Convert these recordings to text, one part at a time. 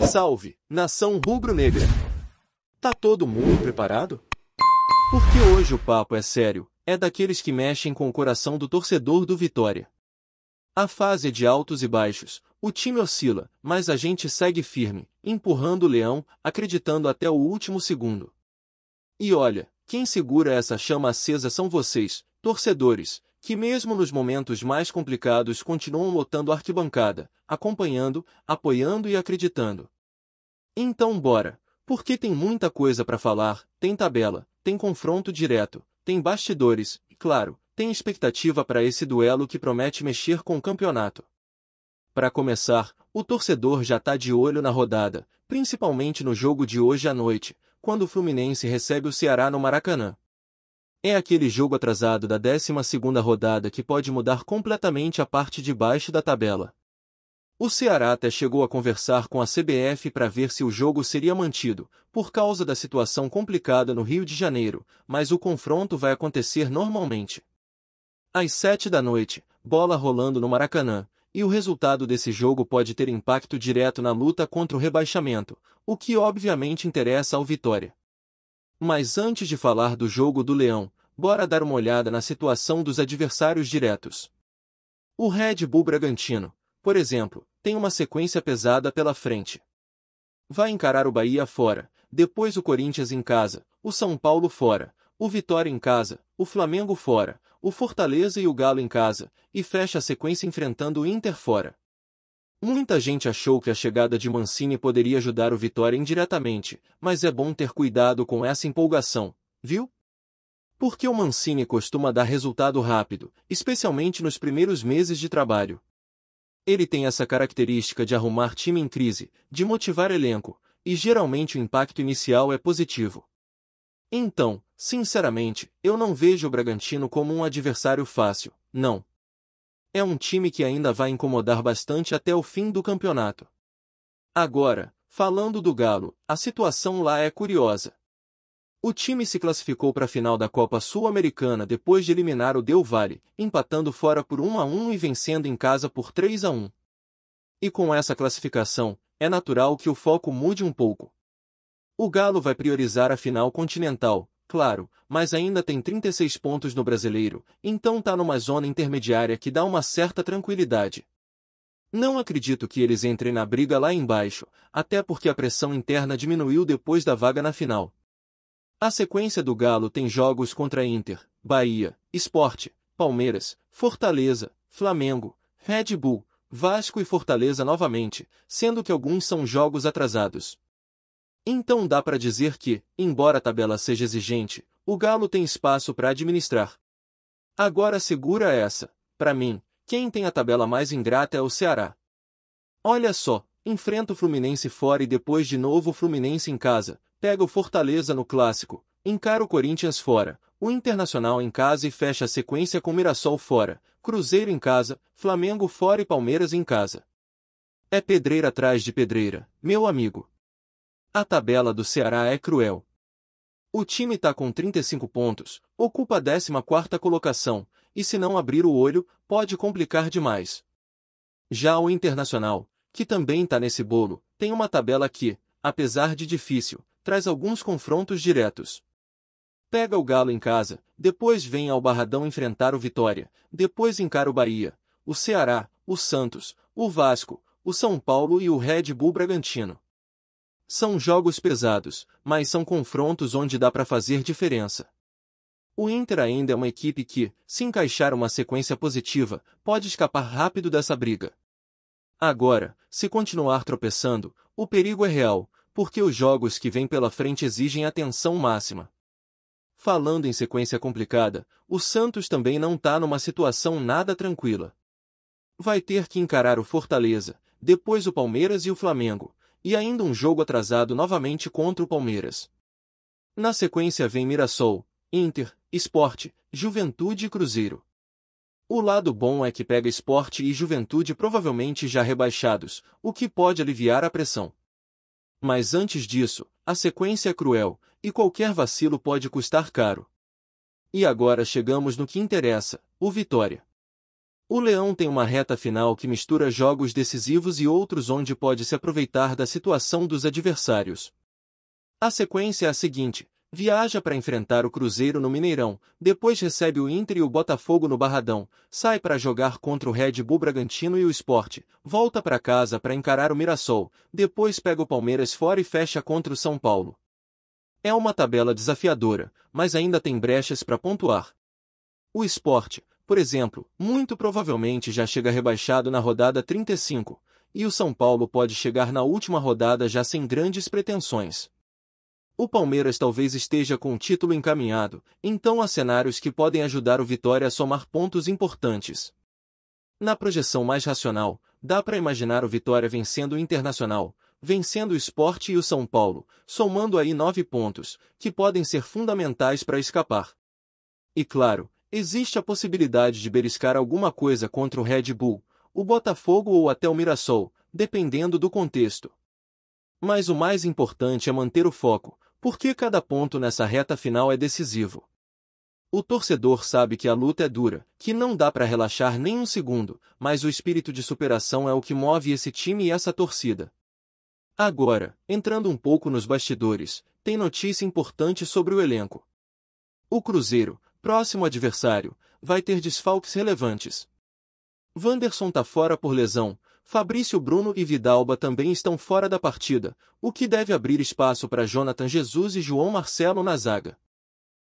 Salve, nação rubro-negra! Tá todo mundo preparado? Porque hoje o papo é sério, é daqueles que mexem com o coração do torcedor do Vitória. A fase é de altos e baixos, o time oscila, mas a gente segue firme, empurrando o leão, acreditando até o último segundo. E olha, quem segura essa chama acesa são vocês, torcedores, que mesmo nos momentos mais complicados continuam lotando a arquibancada, acompanhando, apoiando e acreditando. Então bora, porque tem muita coisa para falar, tem tabela, tem confronto direto, tem bastidores, e claro, tem expectativa para esse duelo que promete mexer com o campeonato. Para começar, o torcedor já tá de olho na rodada, principalmente no jogo de hoje à noite, quando o Fluminense recebe o Ceará no Maracanã. É aquele jogo atrasado da 12ª rodada que pode mudar completamente a parte de baixo da tabela. O Ceará até chegou a conversar com a CBF para ver se o jogo seria mantido, por causa da situação complicada no Rio de Janeiro, mas o confronto vai acontecer normalmente. Às 7 da noite, bola rolando no Maracanã, e o resultado desse jogo pode ter impacto direto na luta contra o rebaixamento, o que obviamente interessa ao Vitória. Mas antes de falar do jogo do Leão, bora dar uma olhada na situação dos adversários diretos. O Red Bull Bragantino, por exemplo, tem uma sequência pesada pela frente. Vai encarar o Bahia fora, depois o Corinthians em casa, o São Paulo fora, o Vitória em casa, o Flamengo fora, o Fortaleza e o Galo em casa, e fecha a sequência enfrentando o Inter fora. Muita gente achou que a chegada de Mancini poderia ajudar o Vitória indiretamente, mas é bom ter cuidado com essa empolgação, viu? Porque o Mancini costuma dar resultado rápido, especialmente nos primeiros meses de trabalho. Ele tem essa característica de arrumar time em crise, de motivar elenco, e geralmente o impacto inicial é positivo. Então, sinceramente, eu não vejo o Bragantino como um adversário fácil, não. É um time que ainda vai incomodar bastante até o fim do campeonato. Agora, falando do Galo, a situação lá é curiosa. O time se classificou para a final da Copa Sul-Americana depois de eliminar o Del Valle, empatando fora por 1-1 e vencendo em casa por 3-1. E com essa classificação, é natural que o foco mude um pouco. O Galo vai priorizar a final continental, claro, mas ainda tem 36 pontos no Brasileiro, então tá numa zona intermediária que dá uma certa tranquilidade. Não acredito que eles entrem na briga lá embaixo, até porque a pressão interna diminuiu depois da vaga na final. A sequência do Galo tem jogos contra Inter, Bahia, Sport, Palmeiras, Fortaleza, Flamengo, Red Bull, Vasco e Fortaleza novamente, sendo que alguns são jogos atrasados. Então dá para dizer que, embora a tabela seja exigente, o Galo tem espaço para administrar. Agora segura essa, para mim, quem tem a tabela mais ingrata é o Ceará. Olha só, enfrenta o Fluminense fora e depois de novo o Fluminense em casa, pega o Fortaleza no Clássico, encara o Corinthians fora, o Internacional em casa e fecha a sequência com Mirassol fora, Cruzeiro em casa, Flamengo fora e Palmeiras em casa. É pedreira atrás de pedreira, meu amigo. A tabela do Ceará é cruel. O time tá com 35 pontos, ocupa a 14ª colocação, e se não abrir o olho, pode complicar demais. Já o Internacional, que também tá nesse bolo, tem uma tabela que, apesar de difícil, traz alguns confrontos diretos. Pega o Galo em casa, depois vem ao Barradão enfrentar o Vitória, depois encara o Bahia, o Ceará, o Santos, o Vasco, o São Paulo e o Red Bull Bragantino. São jogos pesados, mas são confrontos onde dá para fazer diferença. O Inter ainda é uma equipe que, se encaixar uma sequência positiva, pode escapar rápido dessa briga. Agora, se continuar tropeçando, o perigo é real, porque os jogos que vêm pela frente exigem atenção máxima. Falando em sequência complicada, o Santos também não tá numa situação nada tranquila. Vai ter que encarar o Fortaleza, depois o Palmeiras e o Flamengo, e ainda um jogo atrasado novamente contra o Palmeiras. Na sequência vem Mirassol, Inter, Sport, Juventude e Cruzeiro. O lado bom é que pega Sport e Juventude provavelmente já rebaixados, o que pode aliviar a pressão. Mas antes disso, a sequência é cruel, e qualquer vacilo pode custar caro. E agora chegamos no que interessa, o Vitória. O Leão tem uma reta final que mistura jogos decisivos e outros onde pode se aproveitar da situação dos adversários. A sequência é a seguinte: viaja para enfrentar o Cruzeiro no Mineirão, depois recebe o Inter e o Botafogo no Barradão, sai para jogar contra o Red Bull Bragantino e o Sport, volta para casa para encarar o Mirassol, depois pega o Palmeiras fora e fecha contra o São Paulo. É uma tabela desafiadora, mas ainda tem brechas para pontuar. O Sport, por exemplo, muito provavelmente já chega rebaixado na rodada 35, e o São Paulo pode chegar na última rodada já sem grandes pretensões. O Palmeiras talvez esteja com o título encaminhado, então há cenários que podem ajudar o Vitória a somar pontos importantes. Na projeção mais racional, dá para imaginar o Vitória vencendo o Internacional, vencendo o Sport e o São Paulo, somando aí 9 pontos, que podem ser fundamentais para escapar. E claro, existe a possibilidade de beliscar alguma coisa contra o Red Bull, o Botafogo ou até o Mirassol, dependendo do contexto. Mas o mais importante é manter o foco, porque cada ponto nessa reta final é decisivo. O torcedor sabe que a luta é dura, que não dá para relaxar nem um segundo, mas o espírito de superação é o que move esse time e essa torcida. Agora, entrando um pouco nos bastidores, tem notícia importante sobre o elenco. O Cruzeiro, próximo adversário, vai ter desfalques relevantes. Wanderson tá fora por lesão, Fabrício Bruno e Vidalba também estão fora da partida, o que deve abrir espaço para Jonathan Jesus e João Marcelo na zaga.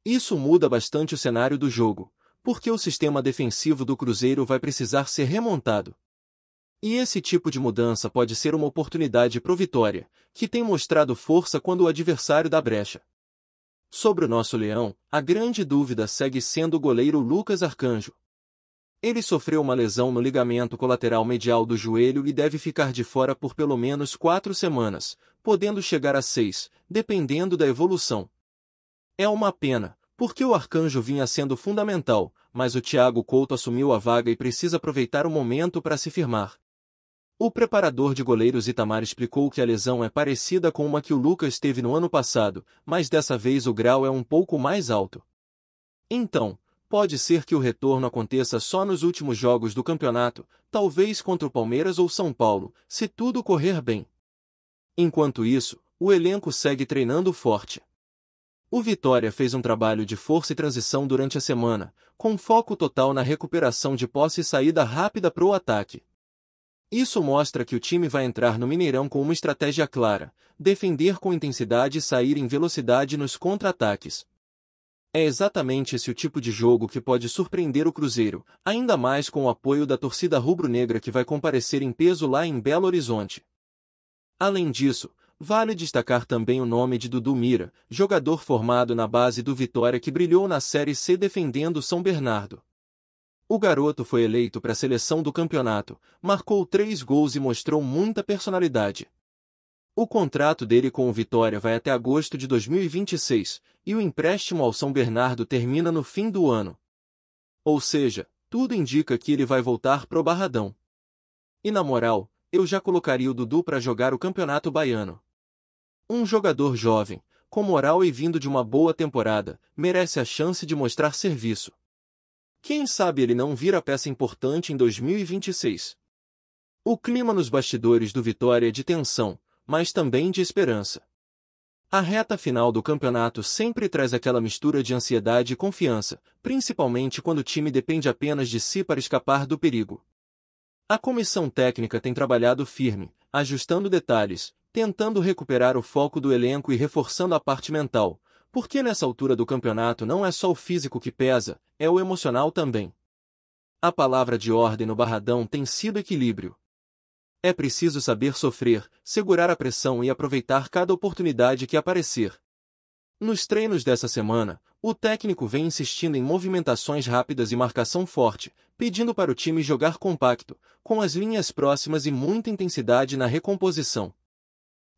Isso muda bastante o cenário do jogo, porque o sistema defensivo do Cruzeiro vai precisar ser remontado. E esse tipo de mudança pode ser uma oportunidade pro Vitória, que tem mostrado força quando o adversário dá brecha. Sobre o nosso Leão, a grande dúvida segue sendo o goleiro Lucas Arcanjo. Ele sofreu uma lesão no ligamento colateral medial do joelho e deve ficar de fora por pelo menos 4 semanas, podendo chegar a 6, dependendo da evolução. É uma pena, porque o Arcanjo vinha sendo fundamental, mas o Thiago Couto assumiu a vaga e precisa aproveitar o momento para se firmar. O preparador de goleiros Itamar explicou que a lesão é parecida com uma que o Lucas teve no ano passado, mas dessa vez o grau é um pouco mais alto. Então, pode ser que o retorno aconteça só nos últimos jogos do campeonato, talvez contra o Palmeiras ou São Paulo, se tudo correr bem. Enquanto isso, o elenco segue treinando forte. O Vitória fez um trabalho de força e transição durante a semana, com foco total na recuperação de posse e saída rápida para o ataque. Isso mostra que o time vai entrar no Mineirão com uma estratégia clara, defender com intensidade e sair em velocidade nos contra-ataques. É exatamente esse o tipo de jogo que pode surpreender o Cruzeiro, ainda mais com o apoio da torcida rubro-negra que vai comparecer em peso lá em Belo Horizonte. Além disso, vale destacar também o nome de Dudu Mira, jogador formado na base do Vitória que brilhou na Série C defendendo São Bernardo. O garoto foi eleito para a seleção do campeonato, marcou 3 gols e mostrou muita personalidade. O contrato dele com o Vitória vai até agosto de 2026, e o empréstimo ao São Bernardo termina no fim do ano. Ou seja, tudo indica que ele vai voltar pro Barradão. E na moral, eu já colocaria o Dudu para jogar o Campeonato Baiano. Um jogador jovem, com moral e vindo de uma boa temporada, merece a chance de mostrar serviço. Quem sabe ele não vira peça importante em 2026. O clima nos bastidores do Vitória é de tensão, mas também de esperança. A reta final do campeonato sempre traz aquela mistura de ansiedade e confiança, principalmente quando o time depende apenas de si para escapar do perigo. A comissão técnica tem trabalhado firme, ajustando detalhes, tentando recuperar o foco do elenco e reforçando a parte mental, porque nessa altura do campeonato não é só o físico que pesa, é o emocional também. A palavra de ordem no Barradão tem sido equilíbrio. É preciso saber sofrer, segurar a pressão e aproveitar cada oportunidade que aparecer. Nos treinos dessa semana, o técnico vem insistindo em movimentações rápidas e marcação forte, pedindo para o time jogar compacto, com as linhas próximas e muita intensidade na recomposição.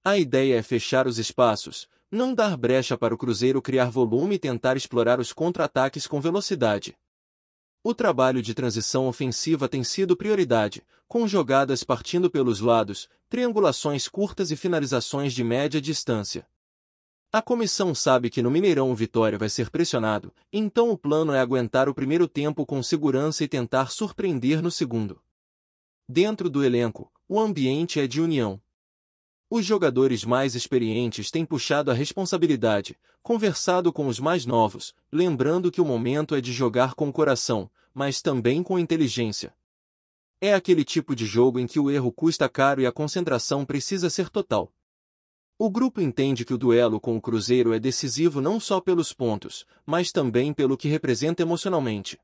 A ideia é fechar os espaços, não dar brecha para o Cruzeiro criar volume e tentar explorar os contra-ataques com velocidade. O trabalho de transição ofensiva tem sido prioridade, com jogadas partindo pelos lados, triangulações curtas e finalizações de média distância. A comissão sabe que no Mineirão o Vitória vai ser pressionado, então o plano é aguentar o primeiro tempo com segurança e tentar surpreender no segundo. Dentro do elenco, o ambiente é de união. Os jogadores mais experientes têm puxado a responsabilidade, conversado com os mais novos, lembrando que o momento é de jogar com o coração, mas também com inteligência. É aquele tipo de jogo em que o erro custa caro e a concentração precisa ser total. O grupo entende que o duelo com o Cruzeiro é decisivo não só pelos pontos, mas também pelo que representa emocionalmente.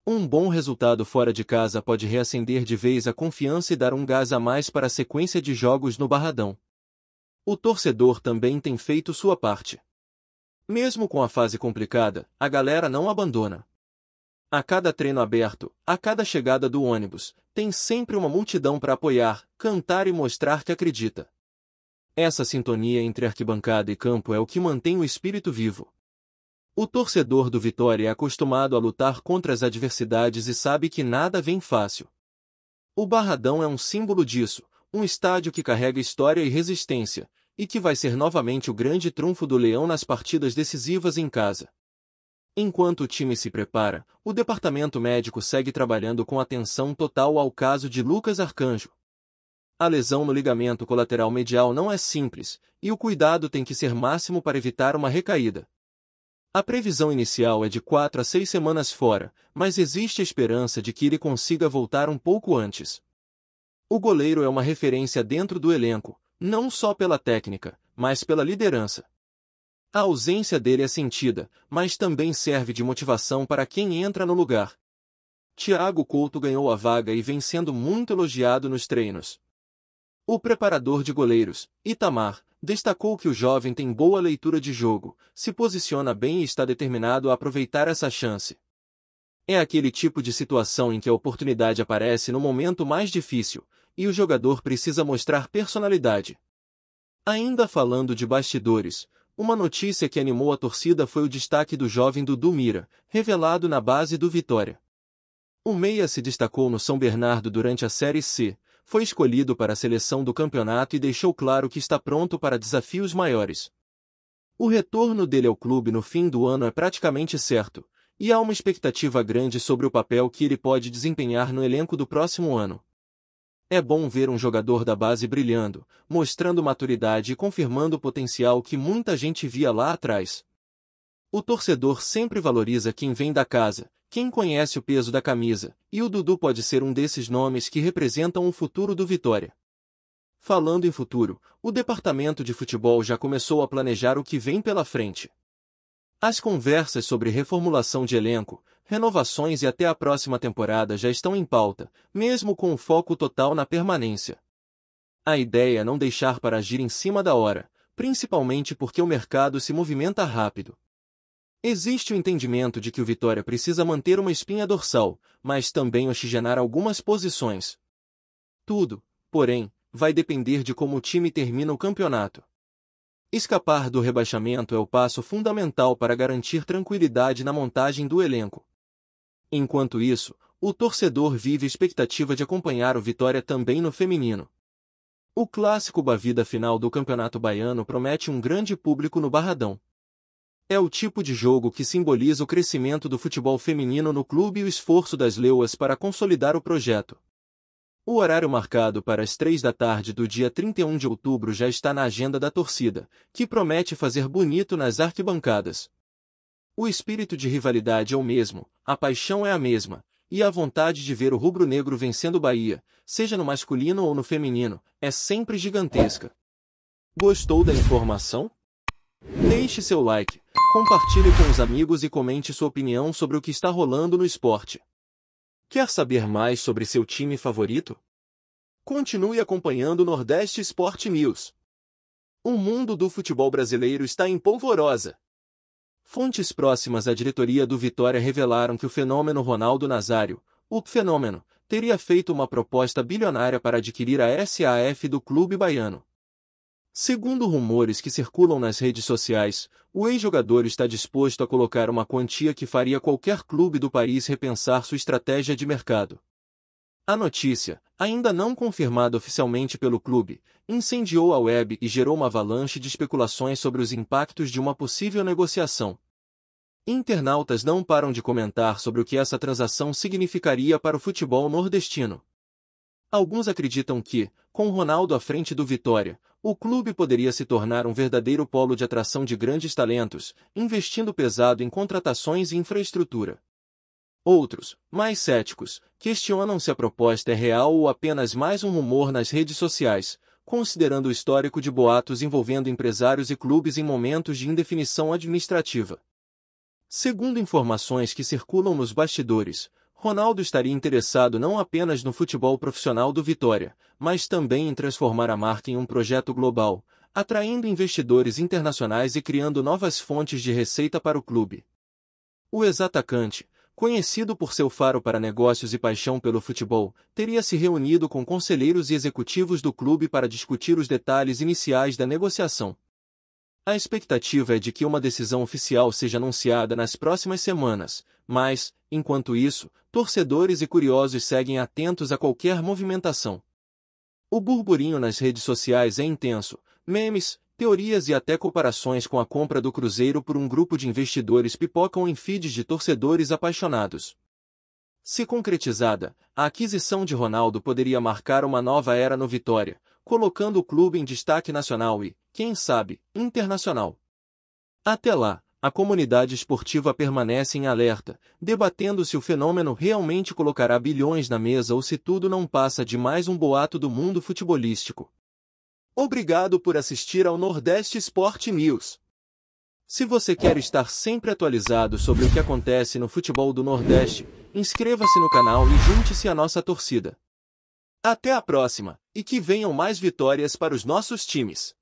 Um bom resultado fora de casa pode reacender de vez a confiança e dar um gás a mais para a sequência de jogos no Barradão. O torcedor também tem feito sua parte. Mesmo com a fase complicada, a galera não abandona. A cada treino aberto, a cada chegada do ônibus, tem sempre uma multidão para apoiar, cantar e mostrar que acredita. Essa sintonia entre arquibancada e campo é o que mantém o espírito vivo. O torcedor do Vitória é acostumado a lutar contra as adversidades e sabe que nada vem fácil. O Barradão é um símbolo disso, um estádio que carrega história e resistência, e que vai ser novamente o grande trunfo do Leão nas partidas decisivas em casa. Enquanto o time se prepara, o departamento médico segue trabalhando com atenção total ao caso de Lucas Arcanjo. A lesão no ligamento colateral medial não é simples, e o cuidado tem que ser máximo para evitar uma recaída. A previsão inicial é de 4 a 6 semanas fora, mas existe a esperança de que ele consiga voltar um pouco antes. O goleiro é uma referência dentro do elenco, não só pela técnica, mas pela liderança. A ausência dele é sentida, mas também serve de motivação para quem entra no lugar. Thiago Couto ganhou a vaga e vem sendo muito elogiado nos treinos. O preparador de goleiros, Itamar, destacou que o jovem tem boa leitura de jogo, se posiciona bem e está determinado a aproveitar essa chance. É aquele tipo de situação em que a oportunidade aparece no momento mais difícil, e o jogador precisa mostrar personalidade. Ainda falando de bastidores, uma notícia que animou a torcida foi o destaque do jovem Dudu Mira, revelado na base do Vitória. O meia se destacou no São Bernardo durante a Série C, foi escolhido para a seleção do campeonato e deixou claro que está pronto para desafios maiores. O retorno dele ao clube no fim do ano é praticamente certo, e há uma expectativa grande sobre o papel que ele pode desempenhar no elenco do próximo ano. É bom ver um jogador da base brilhando, mostrando maturidade e confirmando o potencial que muita gente via lá atrás. O torcedor sempre valoriza quem vem da casa, quem conhece o peso da camisa, e o Dudu pode ser um desses nomes que representam o futuro do Vitória. Falando em futuro, o departamento de futebol já começou a planejar o que vem pela frente. As conversas sobre reformulação de elenco, renovações e até a próxima temporada já estão em pauta, mesmo com o foco total na permanência. A ideia é não deixar para agir em cima da hora, principalmente porque o mercado se movimenta rápido. Existe o entendimento de que o Vitória precisa manter uma espinha dorsal, mas também oxigenar algumas posições. Tudo, porém, vai depender de como o time termina o campeonato. Escapar do rebaixamento é o passo fundamental para garantir tranquilidade na montagem do elenco. Enquanto isso, o torcedor vive a expectativa de acompanhar o Vitória também no feminino. O clássico Bavida final do Campeonato Baiano promete um grande público no Barradão. É o tipo de jogo que simboliza o crescimento do futebol feminino no clube e o esforço das leoas para consolidar o projeto. O horário marcado para as 3 da tarde do dia 31 de outubro já está na agenda da torcida, que promete fazer bonito nas arquibancadas. O espírito de rivalidade é o mesmo, a paixão é a mesma, e a vontade de ver o rubro-negro vencendo o Bahia, seja no masculino ou no feminino, é sempre gigantesca. Gostou da informação? Deixe seu like, compartilhe com os amigos e comente sua opinião sobre o que está rolando no esporte. Quer saber mais sobre seu time favorito? Continue acompanhando o Nordeste Sport News. O mundo do futebol brasileiro está em polvorosa. Fontes próximas à diretoria do Vitória revelaram que o fenômeno Ronaldo Nazário, o Fenômeno, teria feito uma proposta bilionária para adquirir a SAF do clube baiano. Segundo rumores que circulam nas redes sociais, o ex-jogador está disposto a colocar uma quantia que faria qualquer clube do país repensar sua estratégia de mercado. A notícia, ainda não confirmada oficialmente pelo clube, incendiou a web e gerou uma avalanche de especulações sobre os impactos de uma possível negociação. Internautas não param de comentar sobre o que essa transação significaria para o futebol nordestino. Alguns acreditam que, com Ronaldo à frente do Vitória, o clube poderia se tornar um verdadeiro polo de atração de grandes talentos, investindo pesado em contratações e infraestrutura. Outros, mais céticos, questionam se a proposta é real ou apenas mais um rumor nas redes sociais, considerando o histórico de boatos envolvendo empresários e clubes em momentos de indefinição administrativa. Segundo informações que circulam nos bastidores, Ronaldo estaria interessado não apenas no futebol profissional do Vitória, mas também em transformar a marca em um projeto global, atraindo investidores internacionais e criando novas fontes de receita para o clube. O ex-atacante, conhecido por seu faro para negócios e paixão pelo futebol, teria se reunido com conselheiros e executivos do clube para discutir os detalhes iniciais da negociação. A expectativa é de que uma decisão oficial seja anunciada nas próximas semanas, mas, enquanto isso, torcedores e curiosos seguem atentos a qualquer movimentação. O burburinho nas redes sociais é intenso, memes, teorias e até comparações com a compra do Cruzeiro por um grupo de investidores pipocam em feeds de torcedores apaixonados. Se concretizada, a aquisição de Ronaldo poderia marcar uma nova era no Vitória, colocando o clube em destaque nacional e, quem sabe, internacional. Até lá, a comunidade esportiva permanece em alerta, debatendo se o fenômeno realmente colocará bilhões na mesa ou se tudo não passa de mais um boato do mundo futebolístico. Obrigado por assistir ao Nordeste Sport News. Se você quer estar sempre atualizado sobre o que acontece no futebol do Nordeste, inscreva-se no canal e junte-se à nossa torcida. Até a próxima, e que venham mais vitórias para os nossos times.